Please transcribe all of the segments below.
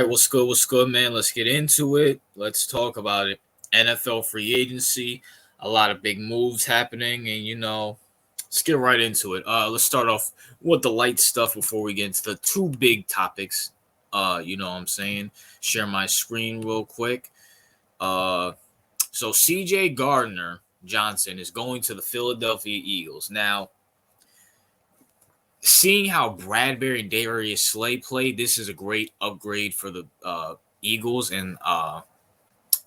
right, what's good? What's good, man? Let's get into it. Let's talk about it. NFL free agency, a lot of big moves happening, and let's get right into it. Let's start off with the light stuff before we get into the two big topics. You know what I'm saying? Share my screen real quick. So CJ Gardner Johnson is going to the Philadelphia Eagles. Now, seeing how Bradbury and Darius Slay played, this is a great upgrade for the Eagles, and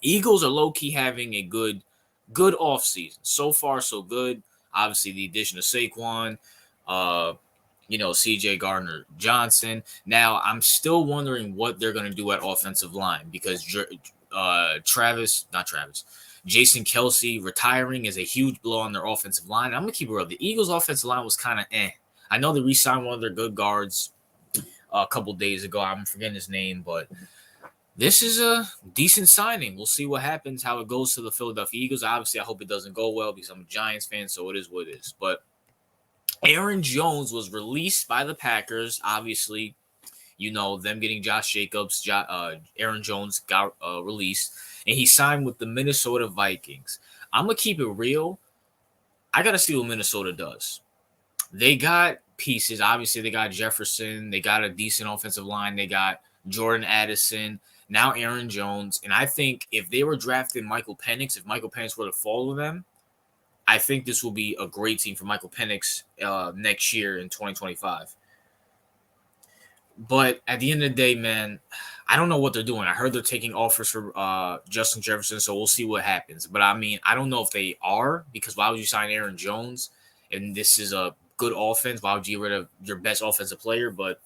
Eagles are low-key having a good offseason. So far, so good. Obviously, the addition of Saquon, CJ Gardner Johnson. Now, I'm still wondering what they're going to do at offensive line because Jason Kelsey retiring is a huge blow on their offensive line. I'm going to keep it real. The Eagles' offensive line was kind of I know they re-signed one of their good guards a couple days ago. I'm forgetting his name, but this is a decent signing. We'll see what happens, how it goes to the Philadelphia Eagles. Obviously, I hope it doesn't go well because I'm a Giants fan, so it is what it is. But Aaron Jones was released by the Packers. Obviously, them getting Josh Jacobs. Aaron Jones got released, and he signed with the Minnesota Vikings. I'm going to keep it real. I got to see what Minnesota does. They got pieces. Obviously, they got Jefferson. They got a decent offensive line. They got Jordan Addison. Now Aaron Jones. And I think if they were drafting Michael Penix, if Michael Penix were to follow them, I think this will be a great team for Michael Penix next year in 2025. But at the end of the day, man, I don't know what they're doing. I heard they're taking offers for Justin Jefferson, so we'll see what happens. But, I mean, I don't know if they are because why would you sign Aaron Jones? And this is a good offense. Why would you get rid of your best offensive player? But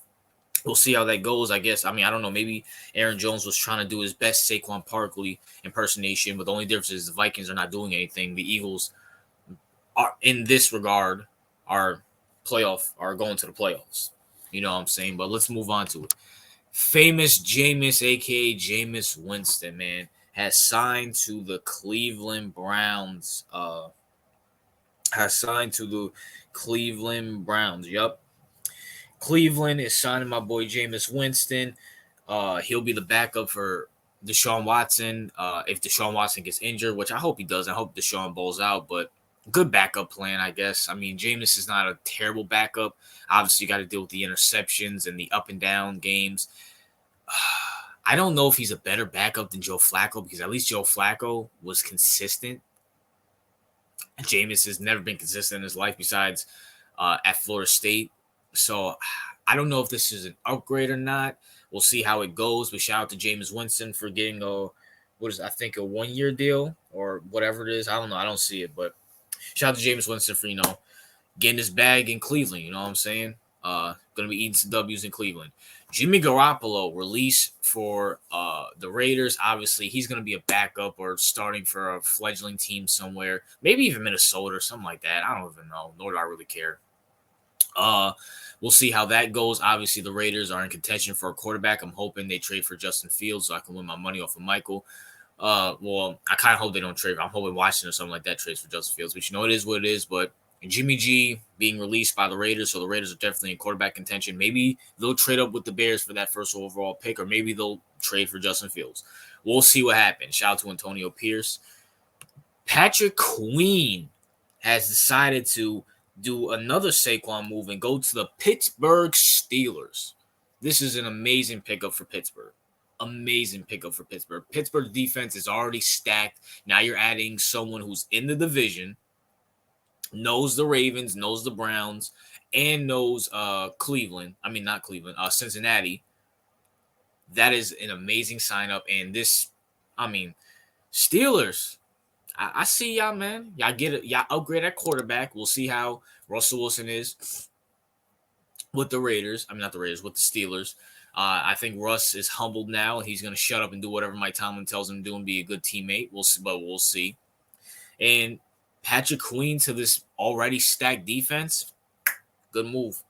we'll see how that goes, I guess. I mean, I don't know. Maybe Aaron Jones was trying to do his best Saquon Barkley impersonation, but the only difference is the Vikings are not doing anything. The Eagles are, in this regard, are going to the playoffs. You know what I'm saying? But let's move on to it. Famous Jameis, a.k.a. Jameis Winston, man, has signed to the Cleveland Browns. Yup. Cleveland is signing my boy Jameis Winston. He'll be the backup for Deshaun Watson. If Deshaun Watson gets injured, which I hope he does. I hope Deshaun balls out, but good backup plan, I guess. I mean, Jameis is not a terrible backup. Obviously, you got to deal with the interceptions and the up and down games. I don't know if he's a better backup than Joe Flacco because at least Joe Flacco was consistent. Jameis has never been consistent in his life besides at Florida State. So I don't know if this is an upgrade or not. We'll see how it goes. But shout out to Jameis Winston for getting a 1-year deal or whatever it is. I don't know. I don't see it. But shout out to Jameis Winston for, getting his bag in Cleveland. You know what I'm saying? Going to be eating some W's in Cleveland. Jimmy Garoppolo released for the Raiders. Obviously, he's going to be a backup or starting for a fledgling team somewhere. Maybe even Minnesota or something like that. I don't even know. Nor do I really care. We'll see how that goes. Obviously, the Raiders are in contention for a quarterback. I'm hoping they trade for Justin Fields so I can win my money off of Michael. Well, I kind of hope they don't trade. I'm hoping Washington or something like that trades for Justin Fields. But it is what it is. But Jimmy G being released by the Raiders, so the Raiders are definitely in quarterback contention. Maybe they'll trade up with the Bears for that first overall pick, or maybe they'll trade for Justin Fields. We'll see what happens. Shout out to Antonio Pierce. Patrick Queen has decided to do another Saquon move and go to the Pittsburgh Steelers. This is an amazing pickup for Pittsburgh. Pittsburgh defense is already stacked. Now you're adding someone who's in the division, knows the Ravens, knows the Browns, and knows Cincinnati. That is an amazing sign up. And Steelers, I see y'all, man. Y'all get it. Y'all upgrade at quarterback. We'll see how Russell Wilson is with the Raiders. Not the Raiders, with the Steelers. I think Russ is humbled now, and he's going to shut up and do whatever Mike Tomlin tells him to do and be a good teammate. We'll see. And Patrick Queen to this already stacked defense, good move.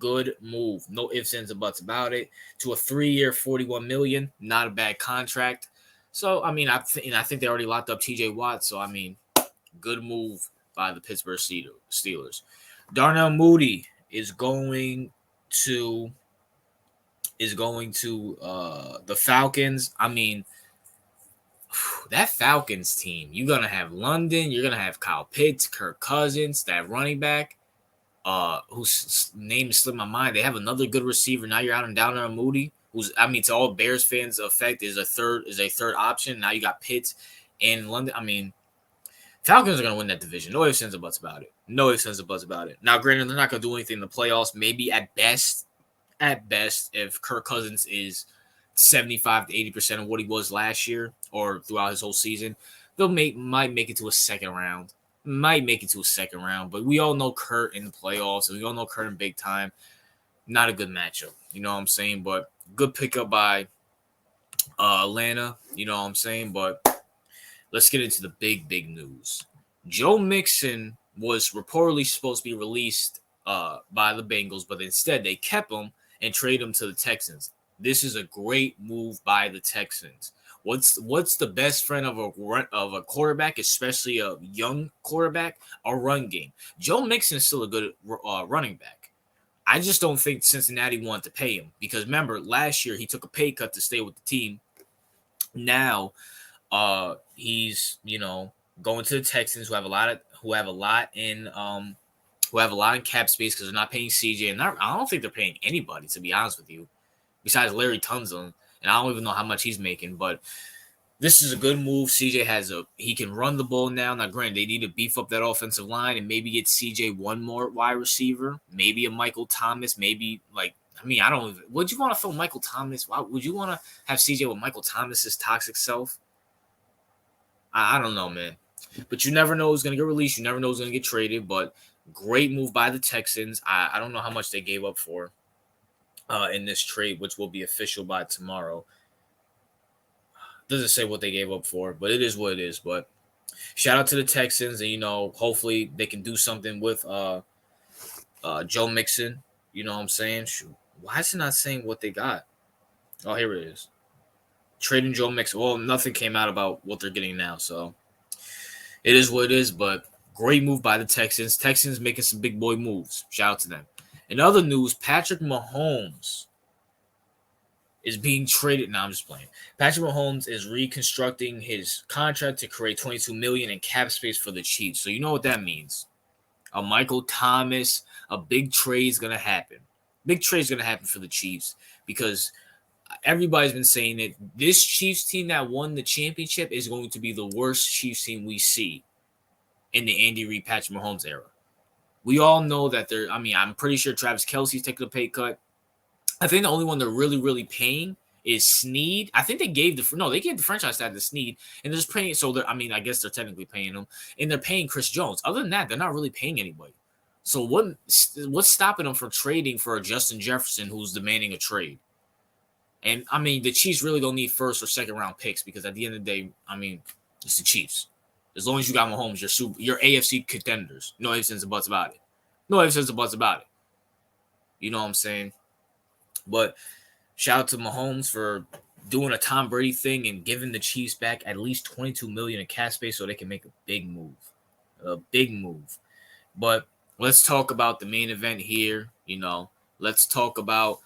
No ifs, ands, or buts about it. To a 3-year, $41 million, not a bad contract. So, I think they already locked up T.J. Watt. So, good move by the Pittsburgh Steelers. Darnell Mooney is going to is going to the Falcons. I mean, that Falcons team, you're gonna have London, you're gonna have Kyle Pitts, Kirk Cousins, that running back, whose name is slipped my mind. They have another good receiver. Now you're out and down on Moody, who's, I mean, to all Bears fans, effect is a third option. Now you got Pitts and London. I mean, Falcons are gonna win that division. No ifs, ands, or buts about it. No ifs, ands, or buts about it. Now, granted, they're not gonna do anything in the playoffs. Maybe at best, if Kirk Cousins is 75 to 80% of what he was last year or throughout his whole season, might make it to a second round. Might make it to a second round, but we all know Kurt in the playoffs, and we all know Kurt in big time. Not a good matchup, you know what I'm saying? But good pickup by Atlanta, you know what I'm saying? But let's get into the big news. Joe Mixon was reportedly supposed to be released by the Bengals, but instead they kept him and traded him to the Texans. This is a great move by the Texans. What's the best friend of a quarterback, especially a young quarterback? A run game. Joe Mixon is still a good running back. I just don't think Cincinnati wanted to pay him because remember last year he took a pay cut to stay with the team. Now, he's going to the Texans who have a lot in cap space because they're not paying CJ and I don't think they're paying anybody, to be honest with you, besides Larry Tunsil. And I don't even know how much he's making, but this is a good move. CJ he can run the ball now. Now, granted, they need to beef up that offensive line and maybe get CJ one more wide receiver, maybe a Michael Thomas, maybe I don't even. Would you want to throw Michael Thomas? Why would you want to have CJ with Michael Thomas's toxic self? I don't know, man. But you never know who's going to get released. You never know who's going to get traded. But great move by the Texans. I don't know how much they gave up for in this trade, which will be official by tomorrow. Doesn't say what they gave up for, but it is what it is. But shout out to the Texans, and hopefully they can do something with Joe Mixon. You know what I'm saying? Shoot. Why is it not saying what they got? Oh, here it is. Trading Joe Mixon. Well, nothing came out about what they're getting now, so it is what it is. But great move by the Texans. Texans making some big boy moves. Shout out to them. In other news, Patrick Mahomes is being traded. No, I'm just playing. Patrick Mahomes is reconstructing his contract to create $22 million in cap space for the Chiefs. So you know what that means. A Michael Thomas, a big trade is going to happen. Big trade is going to happen for the Chiefs because everybody's been saying that this Chiefs team that won the championship is going to be the worst Chiefs team we see in the Andy Reid, Patrick Mahomes era. We all know that I'm pretty sure Travis Kelce's taking a pay cut. I think the only one they're really paying is Snead. I think they gave the franchise tag to Snead, and they're just paying. So I guess they're technically paying him, and they're paying Chris Jones. Other than that, they're not really paying anybody. So what's stopping them from trading for a Justin Jefferson who's demanding a trade? And the Chiefs really don't need first or second round picks because at the end of the day, it's the Chiefs. As long as you got Mahomes, you're AFC contenders. No ifs, ands, or buts about it. No ifs, ands, or buts about it. You know what I'm saying? But shout out to Mahomes for doing a Tom Brady thing and giving the Chiefs back at least $22 million in cap space so they can make a big move. A big move. But let's talk about the main event here. Let's talk about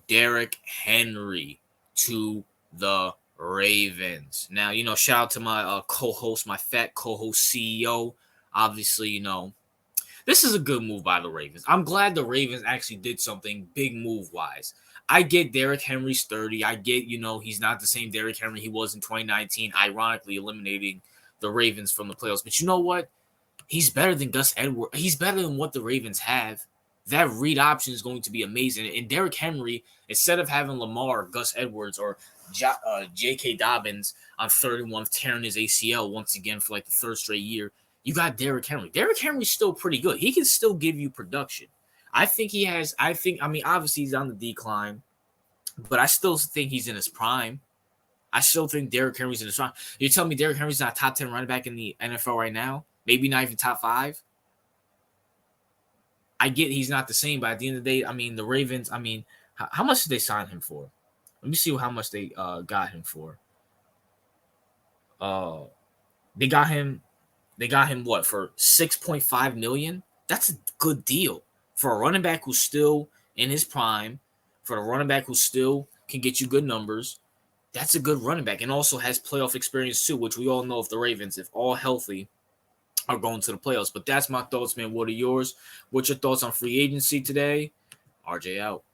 Derrick Henry to the Ravens. Now, shout out to my co-host, my fat co-host CEO. Obviously, this is a good move by the Ravens. I'm glad the Ravens actually did something big move-wise. I get Derrick Henry's 30. I get, he's not the same Derrick Henry he was in 2019, ironically eliminating the Ravens from the playoffs. But you know what? He's better than Gus Edwards. He's better than what the Ravens have. That read option is going to be amazing. And Derrick Henry, instead of having Lamar, Gus Edwards, or J.K. Dobbins on 31 tearing his ACL once again for the third straight year, you got Derrick Henry. Derrick Henry's still pretty good. He can still give you production. Obviously he's on the decline, but I still think he's in his prime. I still think Derrick Henry's in his prime. You're telling me Derrick Henry's not top 10 running back in the NFL right now? Maybe not even top 5? I get he's not the same, but at the end of the day, the Ravens, how much did they sign him for? Let me see how much they got him for. They got him what, for $6.5 million? That's a good deal for a running back who's still in his prime, for the running back who still can get you good numbers. That's a good running back and also has playoff experience too, which we all know if the Ravens, if all healthy, are going to the playoffs. But that's my thoughts, man. What are yours? What's your thoughts on free agency today? RJ out.